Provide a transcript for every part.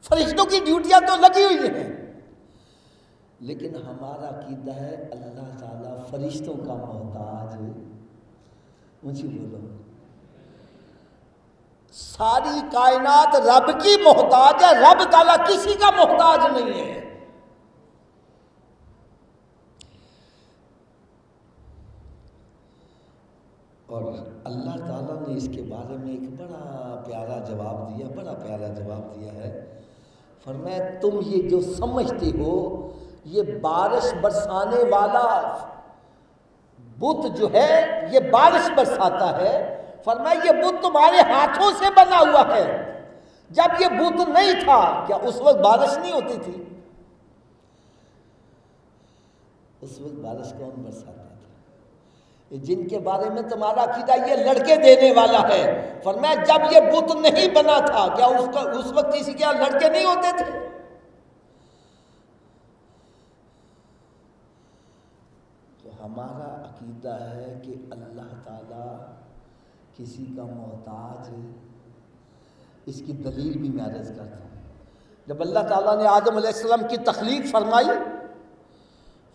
فرشتوں کی ڈیوٹیاں تو لگی ہوئی ہیں، لیکن ہمارا عقیدہ ہے اللہ تعالیٰ فرشتوں کا محتاج ہے۔ اونچی بولو، ساری کائنات رب کی محتاج ہے، رب تعالیٰ کسی کا محتاج نہیں ہے۔ اور اللہ تعالیٰ نے اس کے بارے میں ایک بڑا پیارا جواب دیا ہے۔ فرمایا تم یہ جو سمجھتے ہو یہ بارش برسانے والا بت جو ہے یہ بارش برساتا ہے، فرمایا یہ بت تمہارے ہاتھوں سے بنا ہوا ہے۔ جب یہ بت نہیں تھا کیا اس وقت بارش نہیں ہوتی تھی؟ اس وقت بارش کون برساتا تھا؟ جن کے بارے میں تمہارا عقیدہ یہ لڑکے دینے والا ہے، فرمایا جب یہ بت نہیں بنا تھا کیا اس وقت کسی کے یہاں لڑکے نہیں ہوتے تھے؟ تو ہمارا عقیدہ ہے کہ اللہ تعالیٰ کسی کا محتاج ہے۔ اس کی دلیل بھی میں عرض کرتا ہوں۔ جب اللہ تعالیٰ نے آدم علیہ السلام کی تخلیق فرمائی،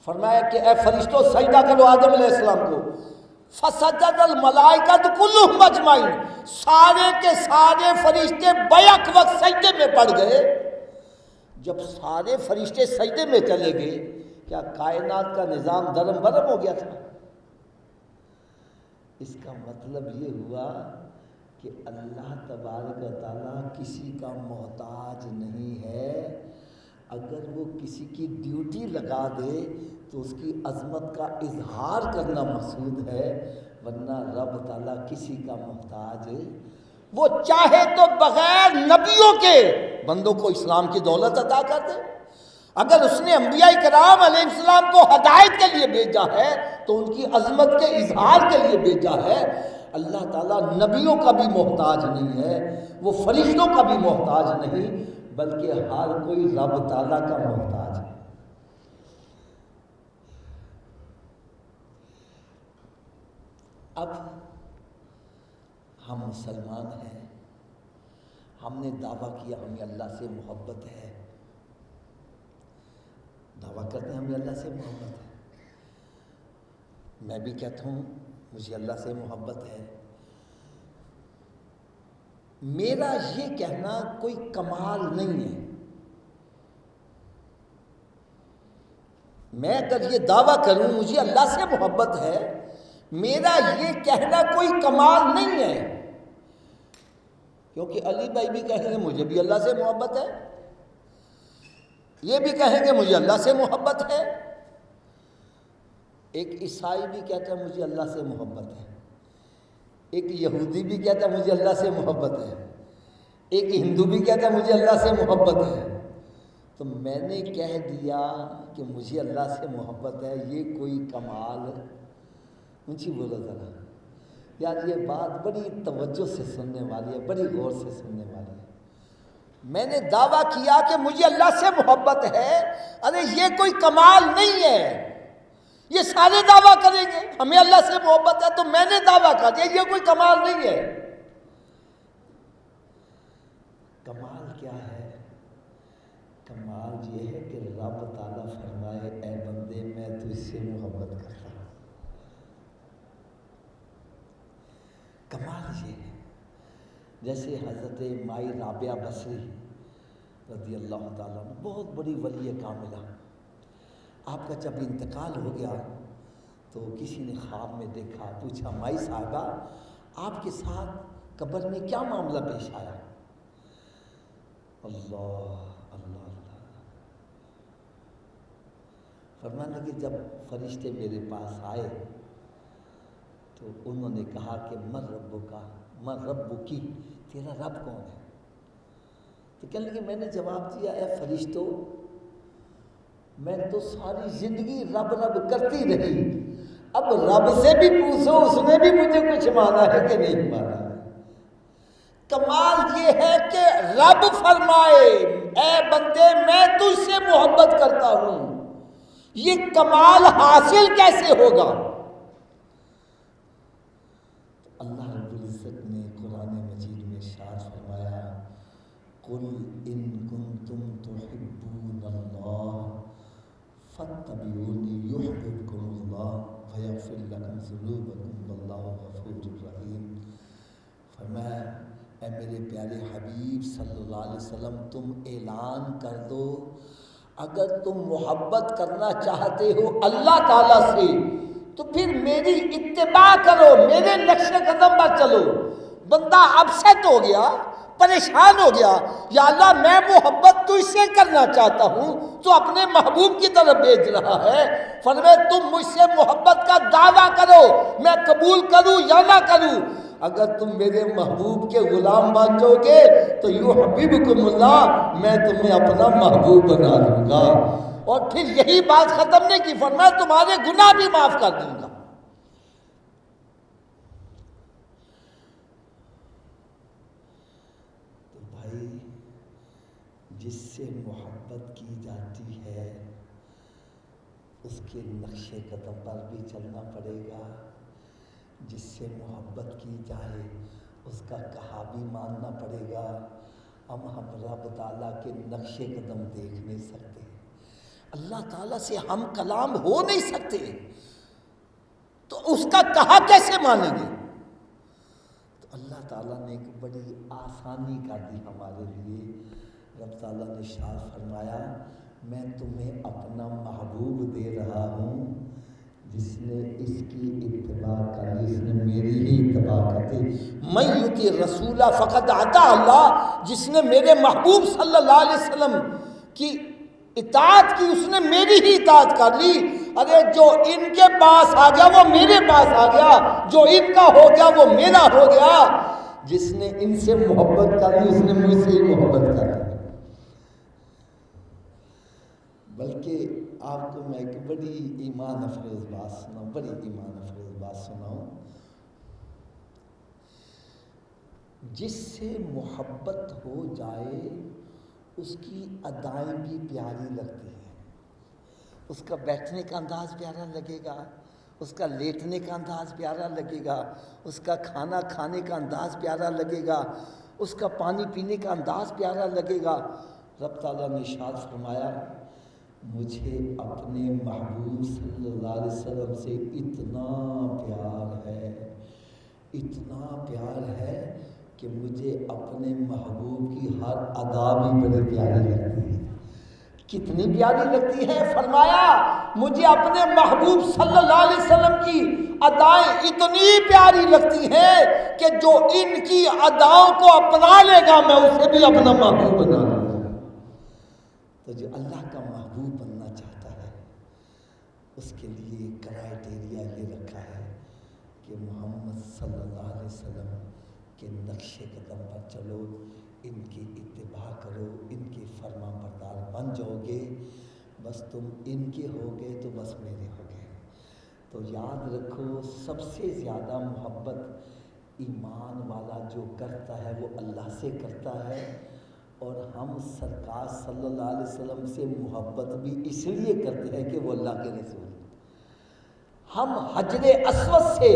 فرمایا کہ اے فرشتوں سجدہ کرو آدم علیہ السلام کو، فسجد الملائکۃ کلھم اجمعین، سارے کے سارے فرشتے بیک وقت سجدے میں پڑ گئے۔ جب سارے فرشتے سجدے میں چلے گئے کیا کائنات کا نظام درم برم ہو گیا تھا؟ اس کا مطلب یہ ہوا کہ اللہ تبارک و تعالیٰ کسی کا محتاج نہیں ہے۔ اگر وہ کسی کی ڈیوٹی لگا دے تو اس کی عظمت کا اظہار کرنا مقصود ہے، ورنہ رب تعالیٰ کسی کا محتاج ہے۔ وہ چاہے تو بغیر نبیوں کے بندوں کو اسلام کی دولت عطا کر دے۔ اگر اس نے انبیاء کرام علیہ السلام کو ہدایت کے لیے بھیجا ہے تو ان کی عظمت کے اظہار کے لیے بھیجا ہے۔ اللہ تعالیٰ نبیوں کا بھی محتاج نہیں ہے، وہ فرشتوں کا بھی محتاج نہیں، بلکہ ہر کوئی رب تعالیٰ کا محتاج ہے۔ اب ہم مسلمان ہیں، ہم نے دعویٰ کیا ہمیں اللہ سے محبت ہے، دعویٰ کرتے ہیں ہمیں اللہ سے محبت ہے۔ میں بھی کہتا ہوں مجھے اللہ سے محبت ہے۔ میرا یہ کہنا کوئی کمال نہیں ہے۔ میں اگر یہ دعویٰ کروں مجھے اللہ سے محبت ہے، میرا یہ کہنا کوئی کمال نہیں ہے، کیونکہ علی بھائی بھی کہیں گے مجھے بھی اللہ سے محبت ہے، یہ بھی کہیں گے مجھے اللہ سے محبت ہے، ایک عیسائی بھی کہتا ہے مجھے اللہ سے محبت ہے، ایک یہودی بھی کہتا ہے مجھے اللہ سے محبت ہے، ایک ہندو بھی کہتا ہے مجھے اللہ سے محبت ہے۔ تو میں نے کہہ دیا کہ مجھے اللہ سے محبت ہے، یہ کوئی کمال ہے؟ اونچی بولو ذرا یار، یہ بات بڑی توجہ سے سننے والی ہے، بڑی غور سے سننے والی ہے۔ میں نے دعویٰ کیا کہ مجھے اللہ سے محبت ہے، ارے یہ کوئی کمال نہیں ہے۔ یہ سارے دعویٰ کریں گے ہمیں اللہ سے محبت ہے، تو میں نے دعویٰ کر دیا یہ کوئی کمال نہیں ہے۔ کمال کیا ہے؟ کمال یہ ہے کہ رب تعالیٰ فرمائے اے بندے میں تجھ سے محبت کرتا ہوں۔ کمال یہ ہے، جیسے حضرت مائی رابعہ بصری رضی اللہ تعالیٰ عنہ، بہت بڑی ولی کاملہ، آپ کا جب انتقال ہو گیا تو کسی نے خواب میں دیکھا، پوچھا مائی صاحبہ آپ کے ساتھ قبر میں کیا معاملہ پیش آیا؟ اللہ اللہ اللہ فرمانے لگے جب فرشتے میرے پاس آئے تو انہوں نے کہا کہ من ربک، من ربکی، تیرا رب کون ہے؟ تو کہنے لگے میں نے جواب دیا اے فرشتوں میں تو ساری زندگی رب رب کرتی رہی، اب رب سے بھی پوچھو اس نے بھی مجھے کچھ مانا ہے کہ نہیں مانا ہے۔ کمال یہ ہے کہ رب فرمائے اے بندے میں تجھ سے محبت کرتا ہوں، یہ کمال حاصل کیسے ہوگا؟ اللہ رب العزت نے قرآن مجید میں ارشاد فرمایا قل ان کنتم تحبون اللہ فاتبعونی یحببکم اللہ ویغفر لکم ذنوبکم واللہ غفور رحیم۔ فرمایا اے میرے پیارے حبیب صلی اللہ علیہ وسلم، تم اعلان کر دو اگر تم محبت کرنا چاہتے ہو اللہ تعالیٰ سے تو پھر میری اتباع کرو، میرے نقش قدم پر چلو۔ بندہ اپسیٹ ہو گیا، پریشان ہو گیا، یا اللہ میں محبت تجھ سے کرنا چاہتا ہوں تو اپنے محبوب کی طرف بھیج رہا ہے۔ فرمایا تم مجھ سے محبت کا دعویٰ کرو، میں قبول کروں یا نہ کروں۔ اگر تم میرے محبوب کے غلام بن جاؤ گے تو یحببکم اللہ، میں تمہیں اپنا محبوب بنا لوں گا۔ اور پھر یہی بات ختم نہیں کی، فرمایا تمہارے گناہ بھی معاف کر دوں گا۔ تو بھائی جس سے محبت کی جاتی ہے اس کے نقش قدم پر بھی چلنا پڑے گا، جس سے محبت کی جائے اس کا کہا بھی ماننا پڑے گا۔ ہم رب تعالیٰ کے نقش قدم دیکھ نہیں سکتے، اللہ تعالیٰ سے ہم کلام ہو نہیں سکتے، تو اس کا کہا کیسے مانیں گے؟ تو اللہ تعالیٰ نے ایک بڑی آسانی کر دی ہمارے لیے۔ رب تعالیٰ نے ارشاد فرمایا میں تمہیں اپنا محبوب دے رہا ہوں، جس نے اس کی اتباع کر لی، اس نے میری ہی اتباع کر دی۔ من یطع الرسول فقد اطاع اللہ، جس نے میرے محبوب صلی اللہ علیہ وسلم کی اطاعت کی اس نے میری ہی اطاعت کر لی۔ ارے جو ان کے پاس آ گیا وہ میرے پاس آ گیا، جو ان کا ہو گیا وہ میرا ہو گیا۔ جس نے ان سے محبت کر لی اس نے مجھ سے ہی محبت کر لی۔ بلکہ آپ کو میں ایک بڑی ایمان افروز بات سناؤں، بڑی ایمان افروز بات سناؤں۔ جس سے محبت ہو جائے اس کی ادائیں بھی پیاری لگتی ہیں، اس کا بیٹھنے کا انداز پیارا لگے گا، اس کا لیٹنے کا انداز پیارا لگے گا، اس کا کھانا کھانے کا انداز پیارا لگے گا، اس کا پانی پینے کا انداز پیارا لگے گا۔ رب تعالیٰ نے ارشاد فرمایا مجھے اپنے محبوب صلی اللہ علیہ وسلم سے اتنا پیار ہے، اتنا پیار ہے کہ مجھے اپنے محبوب کی ہر ادا بھی بڑی پیاری لگتی ہے۔ کتنی پیاری لگتی ہے؟ فرمایا مجھے اپنے محبوب صلی اللہ علیہ وسلم کی ادائیں اتنی پیاری لگتی ہیں کہ جو ان کی اداؤں کو اپنا لے گا میں اسے بھی اپنا محبوب بنا لوں گا۔ تو جو اللہ کا محبوب بننا چاہتا ہے اس کے لیے کرائیٹیریا یہ رکھا ہے کہ محمد صلی اللہ علیہ وسلم کے نقش قدم پر چلو، ان کی اتباع کرو، ان کے فرما بردار بن جاؤ گے، بس تم ان کے ہو گئے تو بس میرے ہو گئے۔ تو یاد رکھو سب سے زیادہ محبت ایمان والا جو کرتا ہے وہ اللہ سے کرتا ہے، اور ہم سرکار صلی اللہ علیہ وسلم سے محبت بھی اس لیے کرتے ہیں کہ وہ اللہ کے رسول ہیں۔ ہم حجر اسود سے،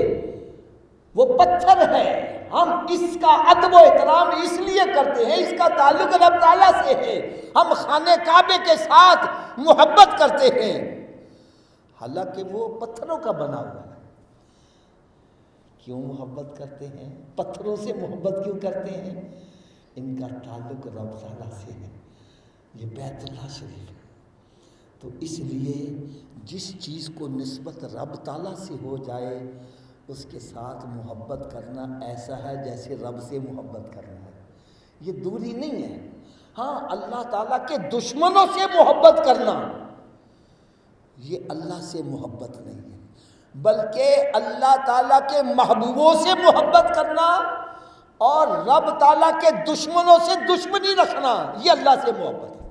وہ پتھر ہے، ہم اس کا ادب و احترام اس لیے کرتے ہیں، اس کا تعلق رب تعالیٰ سے ہے، ہم خانہ کعبے کے ساتھ محبت کرتے ہیں، حالانکہ وہ پتھروں کا بنا ہوا ہے۔ کیوں محبت کرتے ہیں؟ پتھروں سے محبت کیوں کرتے ہیں؟ ان کا تعلق رب تعالیٰ سے ہے، یہ بیت اللہ شریف ہے۔ تو اس لیے جس چیز کو نسبت رب تعالیٰ سے ہو جائے اس کے ساتھ محبت کرنا ایسا ہے جیسے رب سے محبت کرنا ہے، یہ دوری نہیں ہے۔ ہاں اللہ تعالیٰ کے دشمنوں سے محبت کرنا یہ اللہ سے محبت نہیں ہے، بلکہ اللہ تعالیٰ کے محبوبوں سے محبت کرنا اور رب تعالیٰ کے دشمنوں سے دشمنی رکھنا یہ اللہ سے محبت ہے۔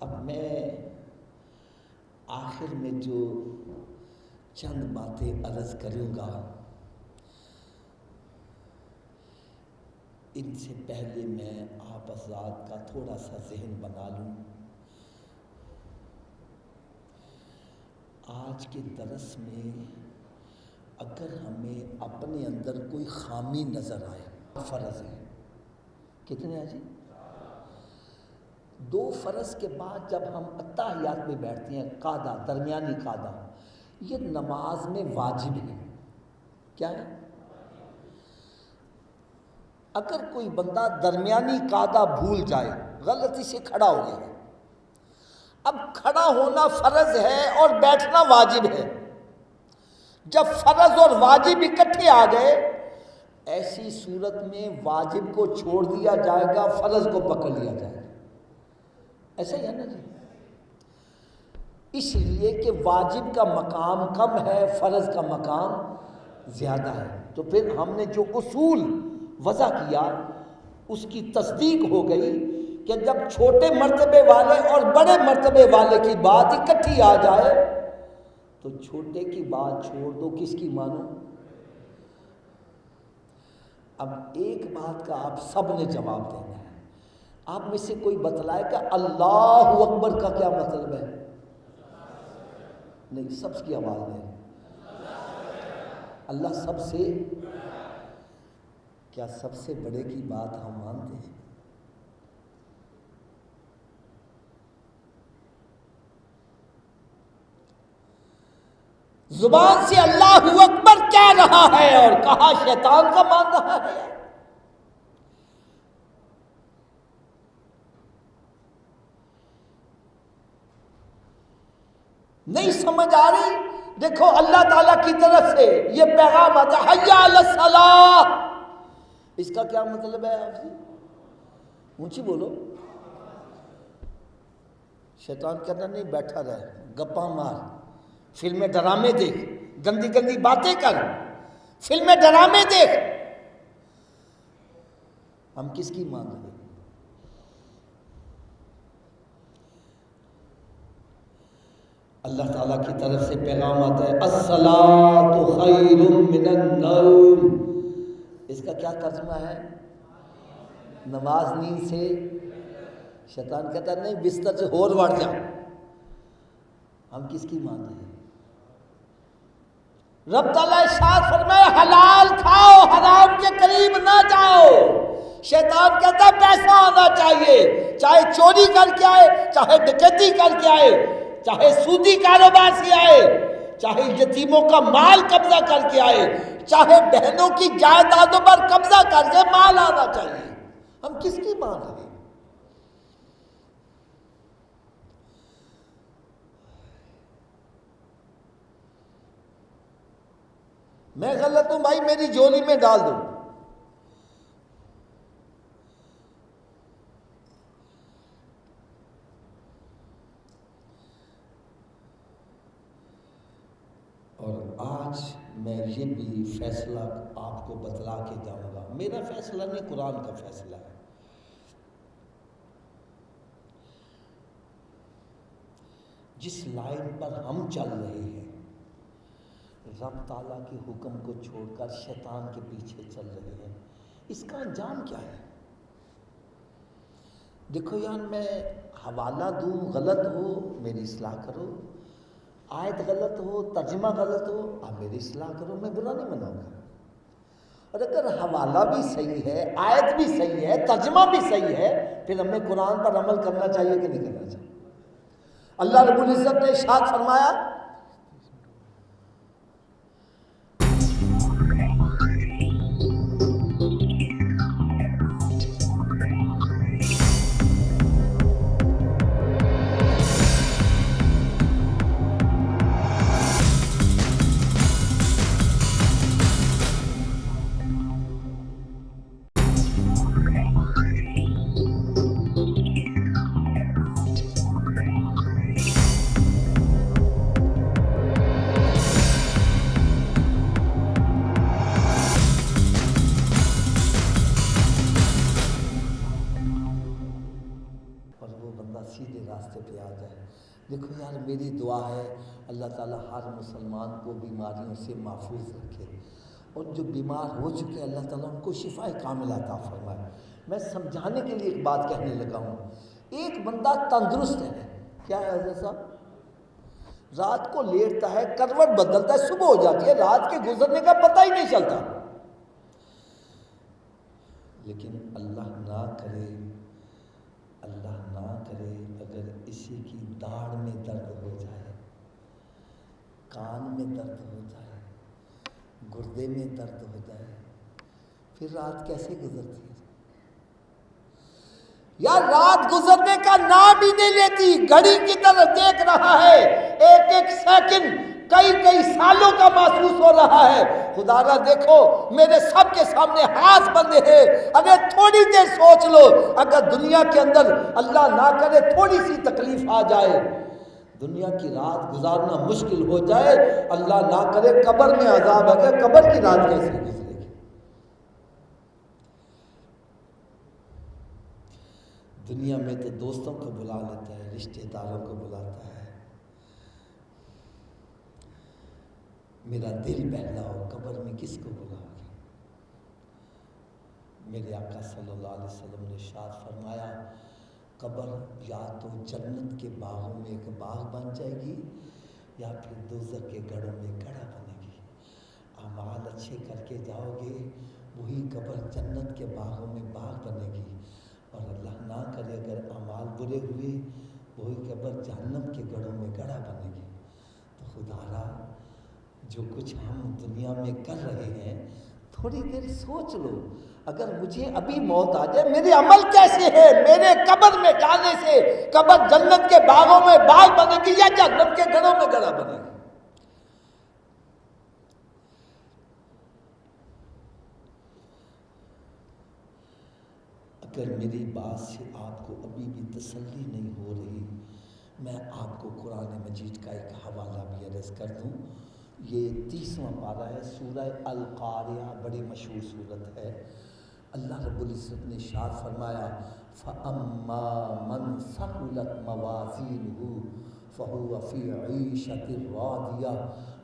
اب میں آخر میں جو چند باتیں عرض کروں گا ان سے پہلے میں آپ حضرات کا تھوڑا سا ذہن بنا لوں۔ آج کے درس میں اگر ہمیں اپنے اندر کوئی خامی نظر آئے، فرض ہے کتنے ہیں جی؟ 2 فرض کے بعد جب ہم اتحیات میں بیٹھتے ہیں، قاعدہ درمیانی قاعدہ، یہ نماز میں واجب ہے. کیا ہے؟ اگر کوئی بندہ درمیانی قاعدہ بھول جائے، غلطی سے کھڑا ہو گیا، اب کھڑا ہونا فرض ہے اور بیٹھنا واجب ہے. جب فرض اور واجب اکٹھے آ گئے، ایسی صورت میں واجب کو چھوڑ دیا جائے گا، فرض کو پکڑ لیا جائے گا. ایسا ہی ہے نا جی؟ اس لیے کہ واجب کا مقام کم ہے، فرض کا مقام زیادہ ہے. تو پھر ہم نے جو اصول وضع کیا اس کی تصدیق ہو گئی کہ جب چھوٹے مرتبے والے اور بڑے مرتبے والے کی بات اکٹھی آ جائے تو چھوٹے کی بات چھوڑ دو، کس کی مانو؟ اب ایک بات کا آپ سب نے جواب دینا ہے. آپ میں سے کوئی بتلائے کہ اللہ اکبر کا کیا مطلب ہے؟ نہیں، سب کی آواز ہے. اللہ سب سے، کیا سب سے بڑے کی بات ہم مانتے ہیں؟ زبان سے اللہ اکبر کہہ رہا ہے اور کہا شیطان کا مان رہا ہے. نہیں سمجھ آ رہی؟ دیکھو اللہ تعالیٰ کی طرف سے یہ پیغام آتا ہے، حی علی الصلاۃ. اس کا کیا مطلب ہے آپ جی؟ اونچی بولو. شیطان کہتا نہیں، بیٹھا رہے، گپاں مار، فلمیں ڈرامے دیکھ، گندی گندی باتیں کر، فلمیں ڈرامے دیکھ. ہم کس کی مان رہے ہیں؟ اللہ تعالیٰ کی طرف سے پیغام آتا ہے، الصلاۃ خیر من النوم. اس کا کیا ترجمہ ہے؟ نماز نیند سے. شیطان کہتا ہے نہیں، بستر سے ہور بڑھ جا. ہم کس کی مان رہے ہیں؟ رب تعالیٰ ارشاد فرمائے حلال کھاؤ، حرام کے قریب نہ جاؤ. شیطان کہتا ہے پیسہ آنا چاہیے، چاہے چوری کر کے آئے، چاہے ڈکیتی کر کے آئے، چاہے سودی کاروبار سے آئے، چاہے یتیموں کا مال قبضہ کر کے آئے، چاہے بہنوں کی جائیدادوں پر قبضہ کر کے مال آنا چاہیے. ہم کس کی مان رہے ہیں؟ میں غلط ہوں بھائی، میری جولی میں ڈال دو. اور آج میں یہ بھی فیصلہ آپ کو بتلا کے جاؤں گا. میرا فیصلہ نہیں، قرآن کا فیصلہ ہے. جس لائن پر ہم چل رہے ہیں، رب تعالیٰ کے حکم کو چھوڑ کر شیطان کے پیچھے چل رہے ہیں، اس کا انجام کیا ہے؟ دیکھو یار، میں حوالہ دوں، غلط ہو میری اصلاح کرو، آیت غلط ہو، ترجمہ غلط ہو، آپ میری اصلاح کرو، میں برا نہیں مناؤں گا. اور اگر حوالہ بھی صحیح ہے، آیت بھی صحیح ہے، ترجمہ بھی صحیح ہے، پھر ہمیں قرآن پر عمل کرنا چاہیے کہ نہیں کرنا چاہیے؟ اللہ رب العزت نے ارشاد فرمایا، سیدھے راستے پہ آ جائے. دیکھو یار، میری دعا ہے اللہ تعالیٰ ہر مسلمان کو بیماریوں سے محفوظ رکھے، اور جو بیمار ہو چکے اللہ تعالیٰ ان کو شفا کاملہ عطا فرمائے. میں سمجھانے کے لیے ایک بات کہنے لگا ہوں. ایک بندہ تندرست ہے، کیا ہے حضرت صاحب؟ رات کو لیٹتا ہے، کروٹ بدلتا ہے، صبح ہو جاتی ہے، رات کے گزرنے کا پتہ ہی نہیں چلتا۔ لیکن اللہ نہ کرے اگر اسی کی داڑھ میں درد ہو جائے، کان میں درد ہو جائے، گردے میں درد ہو جائے، پھر رات کیسے گزرتی ہے؟ یا رات گزرنے کا نام ہی نہیں لیتی، گھڑی کی طرف دیکھ رہا ہے، ایک ایک سیکنڈ کئی سالوں کا محسوس ہو رہا ہے۔ خدا را دیکھو میرے سب کے سامنے ہاتھ بندے ہیں، اگر تھوڑی دیر سوچ لو، اگر دنیا کے اندر اللہ نہ کرے تھوڑی سی تکلیف آ جائے، دنیا کی رات گزارنا مشکل ہو جائے، اللہ نہ کرے قبر میں عذاب آ جائے، قبر کی رات کیسے گزرے گی؟ دنیا میں تو دوستوں کو بلا لیتا ہے، رشتہ داروں کو بلاتا ہے، میرا دل بہلاؤ، قبر میں کس کو بلاؤ گے؟ میرے آقا صلی اللہ علیہ وسلم نے ارشاد فرمایا، قبر یا تو جنت کے باغوں میں ایک باغ بن جائے گی، یا پھر دوزخ کے گڑھوں میں گڑھا بنے گی۔ اعمال اچھے کر کے جاؤ گے، وہی قبر جنت کے باغوں میں باغ بنے گی، اور اللہ نہ کرے اگر اعمال برے ہوئے، وہی قبر جہنم کے گڑھوں میں گڑھا بنے گی۔ تو خدا را جو کچھ ہم دنیا میں کر رہے ہیں، تھوڑی دیر سوچ لو، اگر مجھے ابھی موت آ جائے، میرے عمل کیسے ہیں؟ میرے قبر میں جانے سے قبر جنت کے باغوں میں باغ بنے گی یا جہنم کے گڑھوں میں گڑھا بنے گی؟ اگر میری بات سے آپ کو ابھی بھی تسلی نہیں ہو رہی، میں آپ کو قرآن مجید کا ایک حوالہ بھی عرض کر دوں۔ یہ 30واں پارہ ہے، سورہ القاریہ، بڑی مشہور سورت ہے۔ اللہ رب العزت نے ارشاد فرمایا، فَأَمَّا مَنْ ثَقُلَتْ مَوَازِينُهُ فَهُوَ فِي عِيشَةٍ رَاضِيَةٍ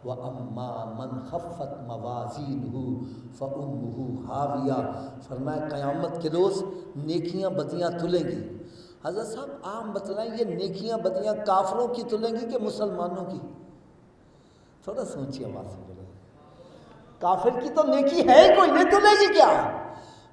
وَأَمَّا مَنْ خَفَّتْ مَوَازِينُهُ فَأُمُّهُ هَاوِيَةٌ۔ فرمایا قیامت کے روز نیکیاں بدیاں تلیں گی۔ حضرت صاحب عام بتلائیں، یہ نیکیاں بدیاں کافروں کی تلیں گی کہ مسلمانوں کی؟ تھوڑا سوچیے، آواز سے بولے۔ کافر کی تو نیکی ہے ہی کوئی نہیں، تلے گی کیا؟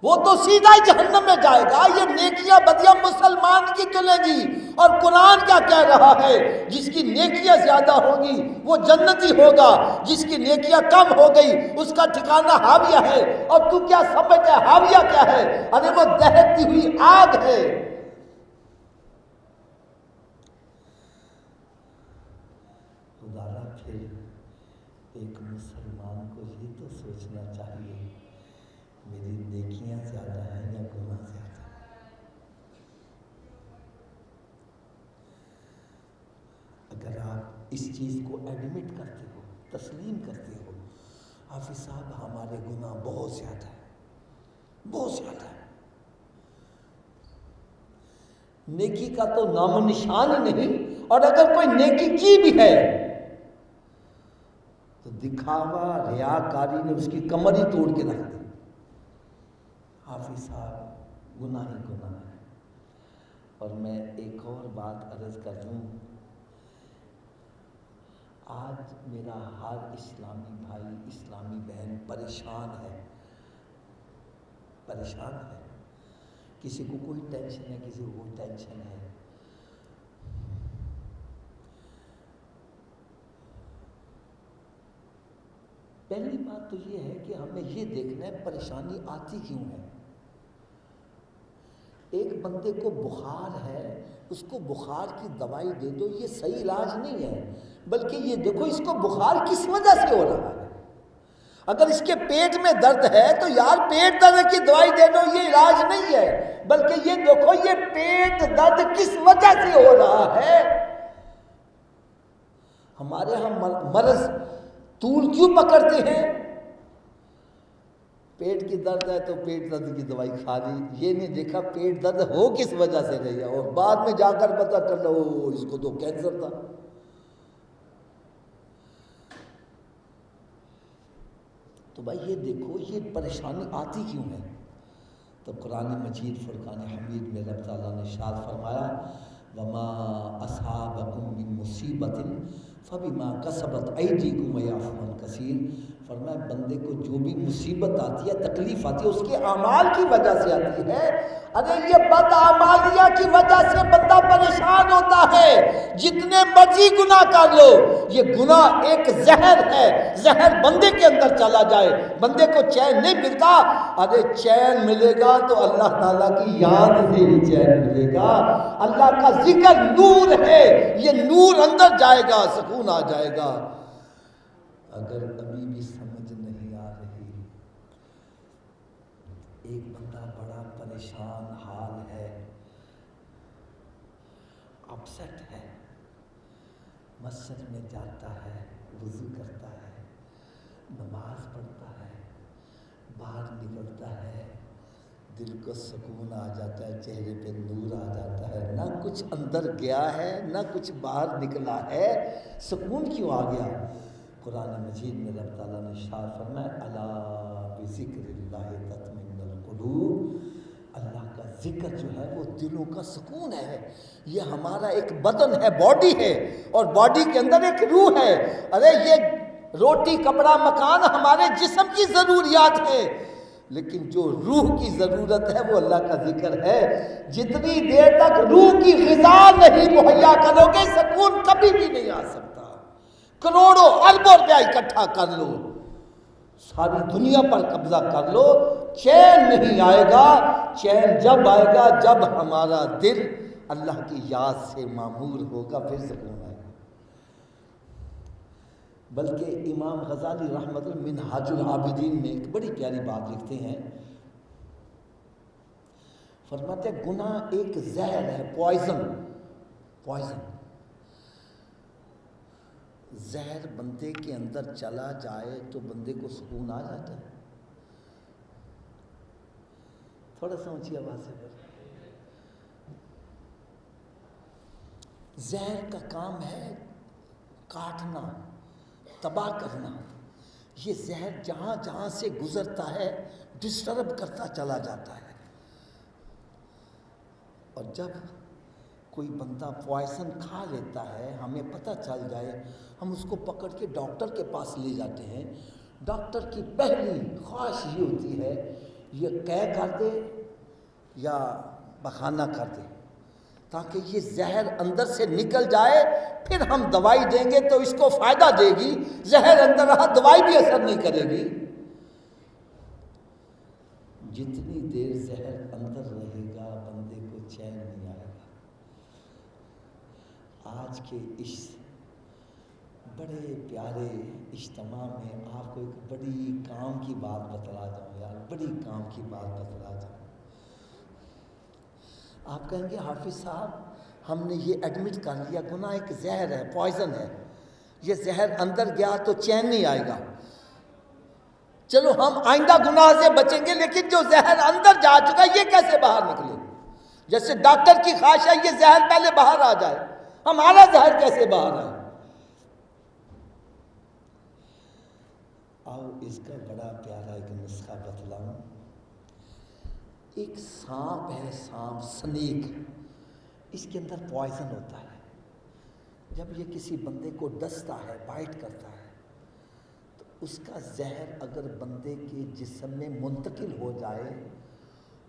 وہ تو سیدھا ہی جہنم میں جائے گا۔ یہ نیکیاں بدیاں مسلمان کی تلیں گی، اور قرآن کیا کہہ رہا ہے؟ جس کی نیکیاں زیادہ ہوں گی وہ جنتی ہوگا، جس کی نیکیاں کم ہو گئی اس کا ٹھکانہ ہاویہ ہے۔ اور تو کیا سمجھتا ہے ہاویہ کیا ہے؟ ارے وہ دہتی ہوئی آگ ہے۔ خدا را پھر ایک مسلمان کو یہ تو سوچنا چاہیے، میری نیکیاں زیادہ ہیں یا گناہ زیادہ ہیں؟ اگر آپ اس چیز کو ایڈمٹ کرتے ہو، تسلیم کرتے ہو، حافظ صاحب ہمارے گناہ بہت زیادہ ہیں، بہت زیادہ ہیں، نیکی کا تو نام و نشان ہی نہیں، اور اگر کوئی نیکی کی بھی ہے تو دکھاوا، ریاکاری نے اس کی کمر ہی توڑ کے رکھ دی۔ حافظ صاحب گناہ ہی گناہ ہے۔ اور میں ایک اور بات عرض کر دوں، آج میرا ہر اسلامی بھائی، اسلامی بہن پریشان ہے، پریشان ہے۔ کسی کو کوئی ٹینشن ہے، کسی کو کوئی ٹینشن ہے۔ پہلی بات تو یہ ہے کہ ہمیں یہ دیکھنا ہے پریشانی آتی کیوں ہے۔ ایک بندے کو بخار ہے، اس کو بخار کی دوائی دے دو، یہ صحیح علاج نہیں ہے، بلکہ یہ دیکھو اس کو بخار کس وجہ سے ہو رہا ہے۔ اگر اس کے پیٹ میں درد ہے تو یار پیٹ درد کی دوائی دے دو، یہ علاج نہیں ہے، بلکہ یہ دیکھو یہ پیٹ درد کس وجہ سے ہو رہا ہے۔ ہمارے ہاں مرض طول کیوں پکڑتے ہیں؟ پیٹ کی درد ہے تو پیٹ درد کی دوائی کھا لی، یہ نہیں دیکھا پیٹ درد ہو کس وجہ سے رہی ہے، اور بعد میں جا کر پتہ چلا اس کو تو کینسر تھا۔ تو بھائی یہ دیکھو یہ پریشانی آتی کیوں ہے؟ تو قرآن مجید فرقان حمید میں رب تعالیٰ نے ارشاد فرمایا، وَمَا أَصَابَكُم مِّن مُّصِیبَةٍ فَبِمَا كَسَبَتْ أَيْدِيكُمْ وَيَعْفُو عَنْ كَثِيرٍ۔ فرمایا بندے کو جو بھی مصیبت آتی ہے، تکلیف آتی ہے، اس کے اعمال کی وجہ سے آتی ہے۔ ارے یہ بد اعمالیہ کی وجہ سے بندہ پریشان ہوتا ہے، جتنے مرضی گناہ کر لو، یہ گناہ ایک زہر ہے، زہر بندے کے اندر چلا جائے، بندے کو چین نہیں ملتا۔ ارے چین ملے گا تو اللہ تعالیٰ کی یاد سے ہی چین ملے گا۔ اللہ کا ذکر نور ہے، یہ نور اندر جائے گا، سکون آ جائے گا۔ اگر ابھی بھی سمجھ نہیں آ رہی، ایک بندہ بڑا پریشان حال ہے، اپسیٹ ہے، مسجد میں جاتا ہے، وضو کرتا ہے، نماز پڑھتا ہے، باہر نکلتا ہے، دل کو سکون آ جاتا ہے، چہرے پہ نور آ جاتا ہے، نہ کچھ اندر گیا ہے نہ کچھ باہر نکلا ہے، سکون کیوں آ گیا؟ قرآن مجید میں رب تعالیٰ نے ارشاد فرمایا الا بذکر اللہ تطمئن القلوب، اللہ کا ذکر جو ہے وہ دلوں کا سکون ہے۔ یہ ہمارا ایک بدن ہے، باڈی ہے، اور باڈی کے اندر ایک روح ہے۔ ارے یہ روٹی کپڑا مکان ہمارے جسم کی ضروریات ہیں، لیکن جو روح کی ضرورت ہے وہ اللہ کا ذکر ہے۔ جتنی دیر تک روح کی غذا نہیں مہیا کرو گے، سکون کبھی بھی نہیں آ سکتا۔ کروڑوں اربوں روپیہ اکٹھا کر لو، ساری دنیا پر قبضہ کر لو، چین نہیں آئے گا۔ چین جب آئے گا جب ہمارا دل اللہ کی یاد سے معمور ہوگا، پھر سکون آئے گا۔ بلکہ امام غزالی رحمۃ اللہ منہاج العابدین میں ایک بڑی پیاری بات لکھتے ہیں، فرماتے ہیں گناہ ایک زہر ہے، پوائزن۔ زہر بندے کے اندر چلا جائے تو بندے کو سکون آ جاتا ہے۔ تھوڑا سمجھیے آواز سے۔ زہر کا کام ہے کاٹنا، تباہ کرنا۔ یہ زہر جہاں جہاں سے گزرتا ہے ڈسٹرب کرتا چلا جاتا ہے، اور جب کوئی بندہ پوائزن کھا لیتا ہے، ہمیں پتہ چل جائے، ہم اس کو پکڑ کے ڈاکٹر کے پاس لے جاتے ہیں۔ ڈاکٹر کی پہلی خواہش یہ ہوتی ہے یہ قے کر دے یا بخانہ کر دے، تاکہ یہ زہر اندر سے نکل جائے، پھر ہم دوائی دیں گے تو اس کو فائدہ دے گی۔ زہر اندر رہا دوائی بھی اثر نہیں کرے گی۔ جتنی دیر زہر اندر رہے گا بندے کو چین نہیں آئے گا۔ آج کے اس بڑے پیارے اجتماع میں آپ کو ایک بڑی کام کی بات بتلا جاؤں یار، بڑی کام کی بات بتلا جاؤں۔ آپ کہیں گے حافظ صاحب ہم نے یہ ایڈمٹ کر لیا گناہ ایک زہر ہے، پوائزن ہے، یہ زہر اندر گیا تو چین نہیں آئے گا، چلو ہم آئندہ گناہ سے بچیں گے، لیکن جو زہر اندر جا چکا یہ کیسے باہر نکلے؟ جیسے ڈاکٹر کی خواہش ہے یہ زہر پہلے باہر آ جائے، ہمارا زہر کیسے باہر آئے؟ آؤ اس کا بڑا پیارا ایک نسخہ بتلاؤں۔ ایک سانپ ہے، سانپ، سنیک، اس کے اندر پوائزن ہوتا ہے۔ جب یہ کسی بندے کو ڈستا ہے، بائٹ کرتا ہے، تو اس کا زہر اگر بندے کے جسم میں منتقل ہو جائے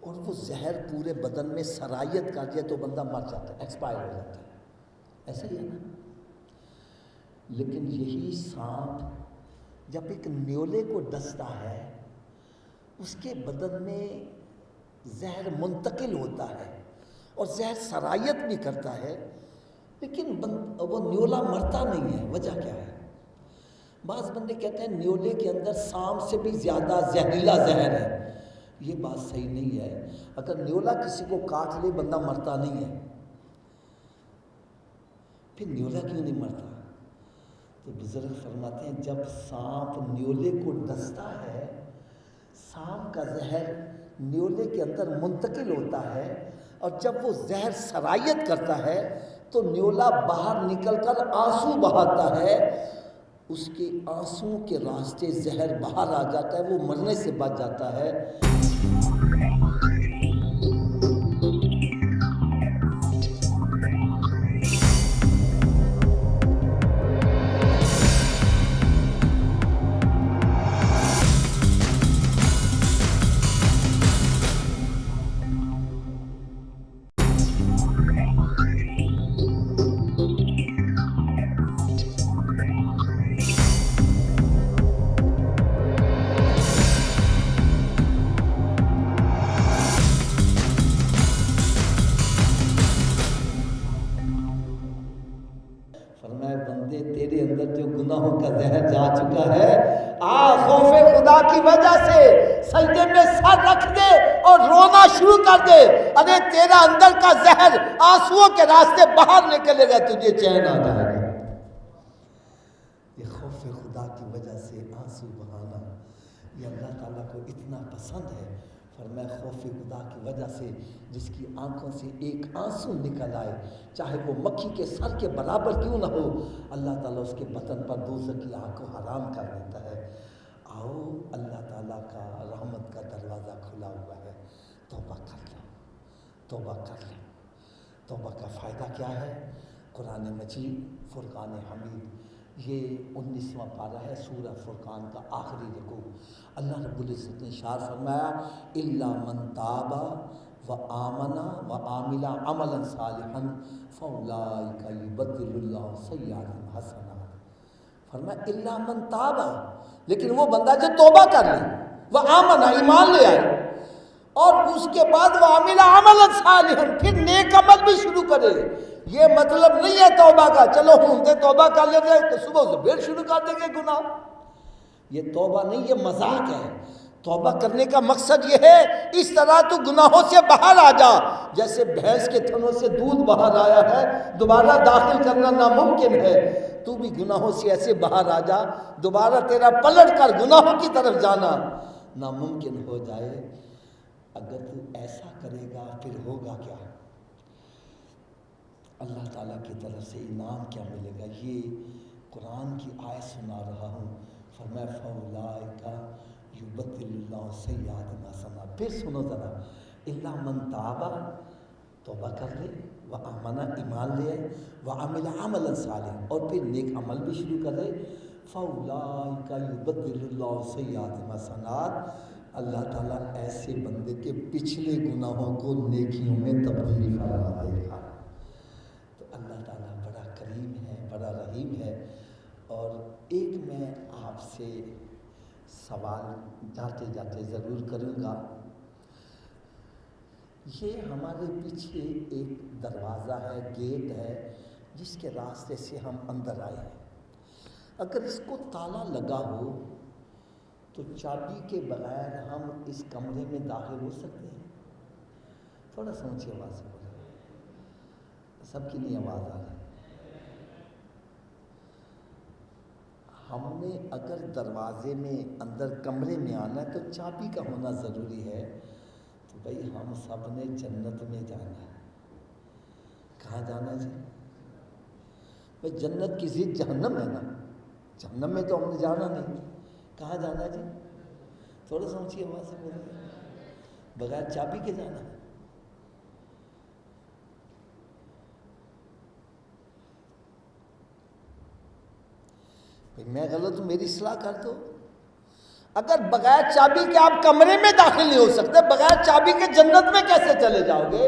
اور وہ زہر پورے بدن میں سرایت کر دیا تو بندہ مر جاتا ہے، ایکسپائر ہو جاتا ہے۔ ایسا ہی ہے نا؟ لیکن یہی سانپ جب ایک نیولے کو ڈستا ہے، اس کے بدن میں زہر منتقل ہوتا ہے اور زہر سرایت بھی کرتا ہے، لیکن وہ نیولا مرتا نہیں ہے۔ وجہ کیا ہے؟ بعض بندے کہتے ہیں نیولے کے اندر سانپ سے بھی زیادہ زہریلا زہر ہے۔ یہ بات صحیح نہیں ہے۔ اگر نیولا کسی کو کاٹ لے بندہ مرتا نہیں ہے، پھر نیولا کیوں نہیں مرتا؟ تو بزرگ فرماتے ہیں جب سانپ نیولے کو ڈستا ہے، سانپ کا زہر نیولے کے اندر منتقل ہوتا ہے، اور جب وہ زہر سرایت کرتا ہے تو نیولا باہر نکل کر آنسو بہاتا ہے، اس کے آنسو کے راستے زہر باہر آ جاتا ہے، وہ مرنے سے بچ جاتا ہے۔ خوف خدا کی وجہ سے سجدے میں سر رکھ دے اور رونا شروع کر دے، ارے تیرا اندر کا زہر آنسوؤں کے راستے باہر نکلے گا، تجھے چین آ جائے گا۔ یہ خوف خدا کی وجہ سے آنسو بہانا یہ اللہ تعالیٰ کو اتنا پسند ہے۔ فرمایا خوف خدا کی وجہ سے جس کی آنکھوں سے ایک آنسو نکل آئے، چاہے وہ مکھی کے سر کے برابر کیوں نہ ہو، اللہ تعالیٰ اس کے بدن پر دوزخ کی آگ کو حرام کر دیتا ہے۔ آؤ اللہ تعالیٰ کا رحمت کا دروازہ کھلا ہوا ہے، توبہ کر لیں، توبہ کر لیں۔ توبہ کا فائدہ کیا ہے؟ قرآن مجید فرقان حمید یہ 19واں پارہ ہے سورہ فرقان کا آخری رکوع۔ اللہ رب العزت نے ارشاد فرمایا الا من تاب وآمن وعمل عملا صالحا فاولئک یبدل اللہ سیئاتہم حسنات۔ فرمایا الا من تاب، لیکن وہ بندہ جو توبہ کر لے، وآمن ایمان لے آئے، اور اس کے بعد وعمل عملا صالحا پھر نیک عمل بھی شروع کرے۔ یہ مطلب نہیں ہے توبہ کا چلو ہم سے توبہ کر لیتے ہیں تو صبح سے پھر شروع کر دیں گے گناہ، یہ توبہ نہیں، یہ مذاق ہے۔ توبہ کرنے کا مقصد یہ ہے اس طرح تو گناہوں سے باہر آ جا، جیسے بھینس کے تھنوں سے دودھ باہر آیا ہے دوبارہ داخل کرنا ناممکن ہے، تو بھی گناہوں سے ایسے باہر آ جا دوبارہ تیرا پلٹ کر گناہوں کی طرف جانا ناممکن ہو جائے۔ اگر تو ایسا کرے گا پھر ہوگا کیا؟ اللہ تعالیٰ کی طرف سے انعام کیا ملے گا؟ یہ قرآن کی آیت سنا رہا ہوں۔ فرمایا فاولئک یبدل اللہ سیئاتہم حسنات۔ پھر سنو ذرا، الا من تاب، توبہ کر لے، وآمن ایمان لے آئے، وعمل عملا صالحا اور پھر نیک عمل بھی شروع کر دے، فاولئک یبدل اللہ سیئاتہم حسنات۔ اللہ تعالیٰ ایسے بندے کے پچھلے گناہوں کو نیکیوں میں تبدیل فرما دے گا۔ تو اللہ تعالیٰ بڑا کریم ہے، بڑا رحیم ہے۔ اور ایک میں آپ سے سوال جاتے جاتے ضرور کروں گا۔ یہ ہمارے پیچھے ایک دروازہ ہے، گیٹ ہے، جس کے راستے سے ہم اندر آئے ہیں۔ اگر اس کو تالا لگا ہو تو چابی کے بغیر ہم اس کمرے میں داخل ہو سکتے ہیں؟ تھوڑا سوچیے، آواز سے بولے، سب کی نہیں آواز آ رہی۔ ہم نے اگر دروازے میں اندر کمرے میں آنا ہے تو چابی کا ہونا ضروری ہے، تو بھائی ہم سب نے جنت میں جانا ہے۔ کہاں جانا ہے جی؟ بھائی جنت کی ضد جہنم ہے نا، جہنم میں تو ہم نے جانا نہیں، کہاں جانا ہے جی؟ تھوڑا سوچیے، آواز سے بولیے، بغیر چابی کے جانا ہے؟ میں غلط ہوں، میری اصلاح کر دو۔ اگر بغیر چابی کے آپ کمرے میں داخل نہیں ہو سکتے، بغیر چابی کے جنت میں کیسے چلے جاؤ گے؟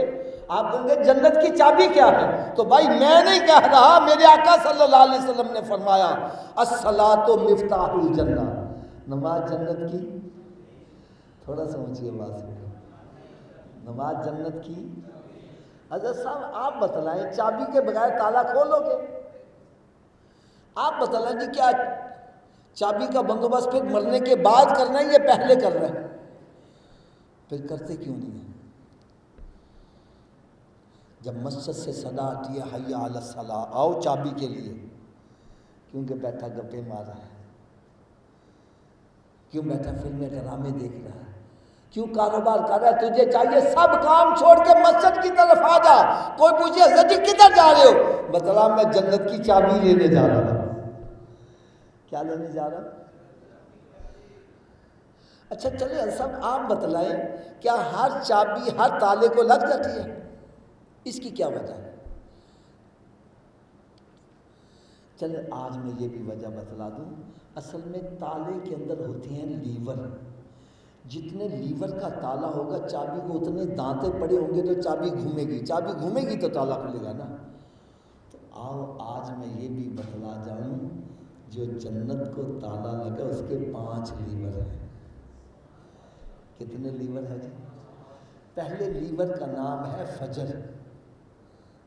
آپ کہیں گے جنت کی چابی کیا ہے؟ تو بھائی میں نہیں کہہ رہا، میرے آقا صلی اللہ علیہ وسلم نے فرمایا الصلاۃ مفتاح الجنہ، نماز جنت کی، تھوڑا سمجھیے بات سے، نماز جنت کی۔ حضرت صاحب آپ بتلائیں چابی کے بغیر تالا کھولو گے؟ آپ بتلائیں جی کیا چابی کا بندوبست پھر مرنے کے بعد کرنا ہے یا پہلے کرنا ہے؟ پھر کرتے کیوں نہیں ہیں؟ جب مسجد سے صدا آتی ہے حی علی الصلاۃ، آؤ چابی کے لیے، کیونکہ بیٹھا گپے مار رہا ہے، کیوں بیٹھا فلمیں ڈرامے دیکھ رہا ہے، کیوں کاروبار کر رہا ہے؟ تجھے چاہیے سب کام چھوڑ کے مسجد کی طرف آ جا۔ کوئی پوچھے حضرت جی کدھر جا رہے ہو؟ بتلا میں جنت کی چابی لینے جا رہا ہوں۔ کیا لینے جا رہا ہوں؟ اچھا چلے صاحب آپ بتلائیں، کیا ہر چابی ہر تالے کو لگ جاتی ہے؟ اس کی کیا وجہ ہے؟ چلے آج میں یہ بھی وجہ بتلا دوں۔ اصل میں تالے کے اندر ہوتے ہیں لیور، جتنے لیور کا تالا ہوگا چابی کو اتنے دانتے پڑے ہوں گے تو چابی گھومے گی، چابی گھومے گی تو تالا کھلے گا نا۔ تو آؤ آج میں یہ بھی بتلا جاؤں، جو جنت کو تالا لگا اس کے 5 لیور ہیں۔ کتنے لیور ہیں جی؟ پہلے لیور کا نام ہے فجر،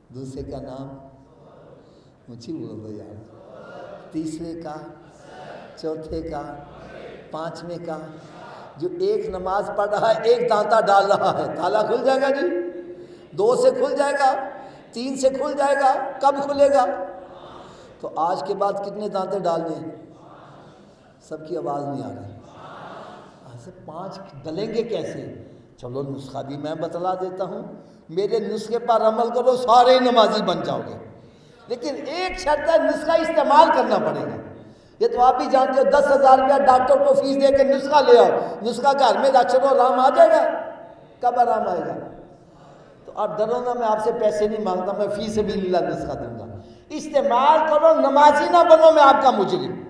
دوسرے کا نام مجھے بول دو یار، تیسرے کا، چوتھے کا، 5ویں کا جو ایک نماز پڑھ رہا ہے ایک دانتا ڈال رہا ہے، تالا کھل جائے گا جی؟ 2 سے کھل جائے گا، 3 سے کھل جائے گا، کب کھلے گا؟ تو آج کے بعد کتنے دانتے ڈالنے ہیں؟ سب کی آواز نہیں آ رہی۔ ایسے 5 ڈلیں گے کیسے؟ چلو نسخہ بھی میں بتلا دیتا ہوں، میرے نسخے پر عمل کرو سارے نمازی بن جاؤ گے، لیکن ایک شرط ہے نسخہ استعمال کرنا پڑے گا۔ یہ تو آپ بھی جانتے ہو 10,000 روپیہ ڈاکٹر کو فیس دے کے نسخہ لے آؤ، نسخہ گھر میں رکھ چلو، آرام آ جائے گا؟ کب آرام آئے گا؟ تو آپ ڈرو نا، میں آپ سے پیسے نہیں مانگتا، میں فی سبیل اللہ نسخہ دوں گا۔ استعمال کرو، نمازی نہ بنو میں آپ کا مجرم۔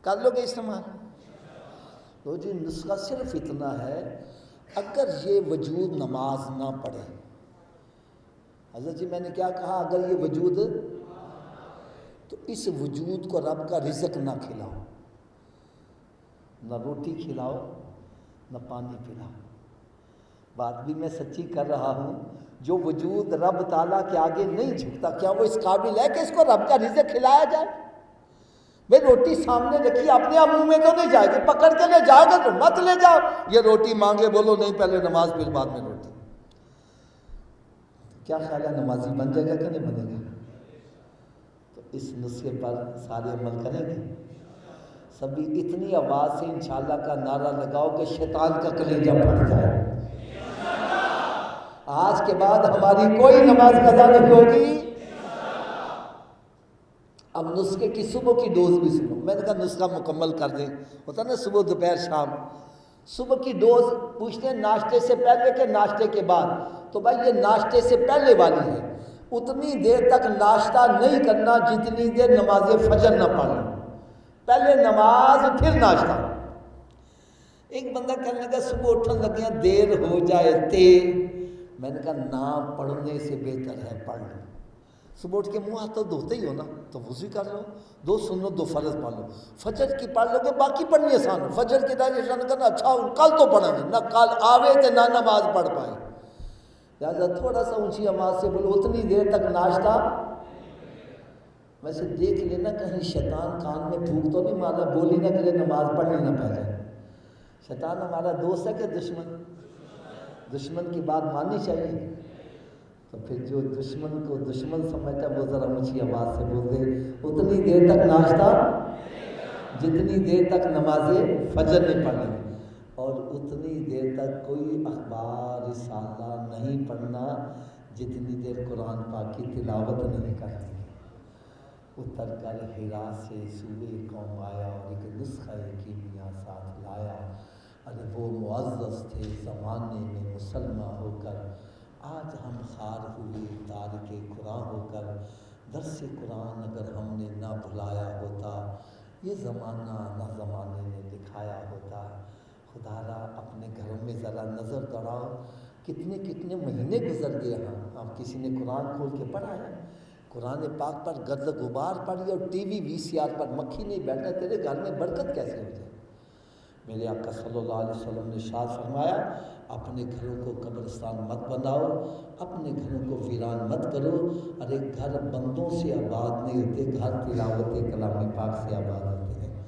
کر لو گے استعمال؟ تو جی نسخہ صرف اتنا ہے، اگر یہ وجود نماز نہ پڑھے، حضرت جی میں نے کیا کہا؟ اگر یہ وجود، تو اس وجود کو رب کا رزق نہ کھلاؤ، نہ روٹی کھلاؤ، نہ پانی پلاؤ۔ بات بھی میں سچی کر رہا ہوں، جو وجود رب تعالیٰ کے آگے نہیں جھکتا، کیا وہ اس قابل ہے کہ اس کو رب کا رزق کھلایا جائے؟ بھئی روٹی سامنے رکھی، اپنے آپ منہ میں تو نہیں جائے گی، پکڑ کے لے جاؤ گے تو مت لے جاؤ۔ یہ روٹی مانگے بولو نہیں پہلے نماز پھر بعد میں روٹی۔ کیا خیال ہے نمازی بن جائے گا کہ نہیں بنے گا؟ تو اس نسخے پر سارے عمل کریں گے سبھی، اتنی آواز سے انشاءاللہ کا نعرہ لگاؤ کہ شیطان کا کلیجہ پھٹ جائے۔ آج کے بعد ہماری کوئی نماز قضا نہیں ہوگی۔ اب نسخے کی صبح کی ڈوز بھی سنو، میں نے کہا نسخہ مکمل کر دیں، ہوتا نا صبح دوپہر شام۔ صبح کی ڈوز پوچھتے ہیں ناشتے سے پہلے کہ ناشتے کے بعد؟ تو بھائی یہ ناشتے سے پہلے والی ہے، اتنی دیر تک ناشتہ نہیں کرنا جتنی دیر نماز فجر نہ پڑھنا، پہلے نماز پھر ناشتہ۔ ایک بندہ کہنے لگا صبح اٹھن لگے ہیں دیر ہو جائے تے، میں نے کہا نہ پڑھنے سے بہتر ہے پڑھ لو۔ صبح اٹھ کے منہ ہاتھ تو دھوتے ہی ہو نا، تو وضو کر لو، 2 سنت 2 فرض پڑھ لو، فجر کی پڑھ لو گے باقی پڑھنی آسان ہو۔ فجر کی ٹائم کرنا اچھا کل تو پڑھیں گے، نہ کل آوے تے نہ نماز پڑھ پائے، لہٰذا تھوڑا سا اونچی آواز سے بولو اتنی دیر تک ناشتہ۔ ویسے دیکھ لینا کہیں شیطان کان میں پھونک تو نہیں مارا، بولی نہ کرے نماز پڑھنی نہ پڑ جائے۔ شیطان ہمارا دوست ہے کہ دشمن؟ دشمن کی بات ماننی چاہیے۔ تو پھر جو دشمن کو دشمن سمجھتا ہے وہ ذرا اونچی آواز سے بول دے اتنی دیر تک ناشتہ جتنی دیر تک نماز فجر نہیں پڑھنی، اور اتنی دیر تک کوئی اخبار رسالہ نہیں پڑھنا جتنی دیر قرآن پاک کی تلاوت نہیں کرنی۔ اتر کر ہرا سے سوئے قوم آیا اور ایک نسخہ کیمیا ساتھ لایا، ارے وہ معزز تھے زمانے میں مسلمان ہو کر، آج ہم خار ہوئے تارک قرآن ہو کر، درس قرآن اگر ہم نے نہ بھلایا ہوتا، یہ زمانہ نہ زمانے نے دکھایا ہوتا۔ خدا را اپنے گھروں میں ذرا نظر دوڑاؤ، کتنے کتنے مہینے گزر گئے ہیں، اب کسی نے قرآن کھول کے پڑھا ہے؟ قرآن پاک پر گرد غبار پڑی اور ٹی وی VCR پر مکھی نہیں بیٹھا، تیرے گھر میں برکت کیسے ہو جائے؟ میرے آقا صلی اللہ علیہ وسلم نے ارشاد فرمایا اپنے گھروں کو قبرستان مت بناؤ، اپنے گھروں کو ویران مت کرو، ارے گھر بندوں سے آباد نہیں ہوتے، گھر تلاوت کلام پاک سے آباد ہوتے ہیں۔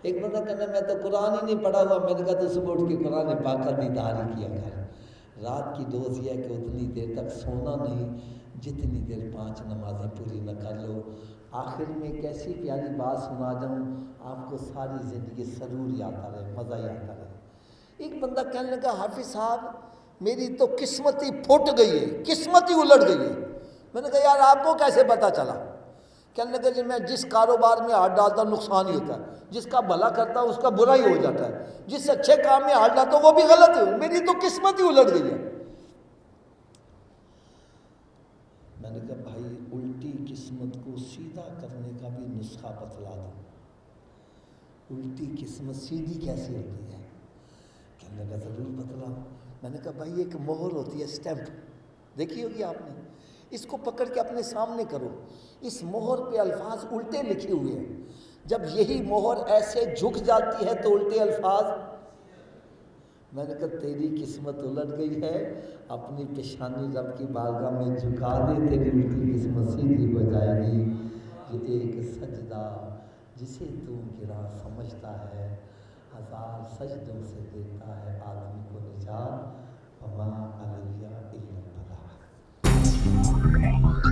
ایک بندہ کہنا میں تو قرآن ہی نہیں پڑھا ہوا، میں نے کہا تو صبح اٹھ کے قرآن پاک کا دیدار ہی کیا کر۔ رات کی ڈوز یہ ہے کہ اتنی دیر تک سونا نہیں جتنی دیر 5 نمازیں پوری نہ کر لو۔ آخر میں ایک ایسی پیاری بات سنا جاؤں آپ کو ساری زندگی سرور ہی آتا رہے، مزہ ہی آتا رہے۔ ایک بندہ کہنے لگا حافظ صاحب میری تو قسمت ہی پھٹ گئی ہے، قسمت ہی الٹ گئی ہے۔ میں نے کہا یار آپ کو کیسے پتہ چلا؟ کہنے لگا جی میں جس کاروبار میں ہاتھ ڈالتا ہوں نقصان ہی ہوتا ہے، جس کا بھلا کرتا ہوں اس کا برا ہی ہو جاتا ہے، جس اچھے کام میں ہاتھ ڈالتا ہوں وہ بھی غلط ہے، میری تو قسمت ہی الٹ گئی ہے۔ میں نے کہا بھائی الٹی قسمت کو سیدھا کرنے کا بھی نسخہ بتلا دو، الٹی قسمت سیدھی کیسے ہوتی ہے؟ کہنے لگا ضرور بتلاؤ۔ میں نے کہا بھائی ایک مہر ہوتی ہے اسٹیمپ، دیکھی ہوگی آپ نے، اس کو پکڑ کے اپنے سامنے کرو، اس مہر پہ الفاظ الٹے لکھے ہوئے ہیں، جب یہی مہر ایسے جھک جاتی ہے تو الٹے الفاظ۔ میں نے کہا تیری قسمت الٹ گئی ہے، اپنی پیشانی رب کی بارگاہ میں جھکا دے، تیری الٹی قسمت سیدھی ہو جائے گی۔ یہ ایک سجدہ جسے تو گرا سمجھتا ہے، 1000 سجدوں سے دیتا ہے آدمی کو نجات. وما علیہ الا البلاغ.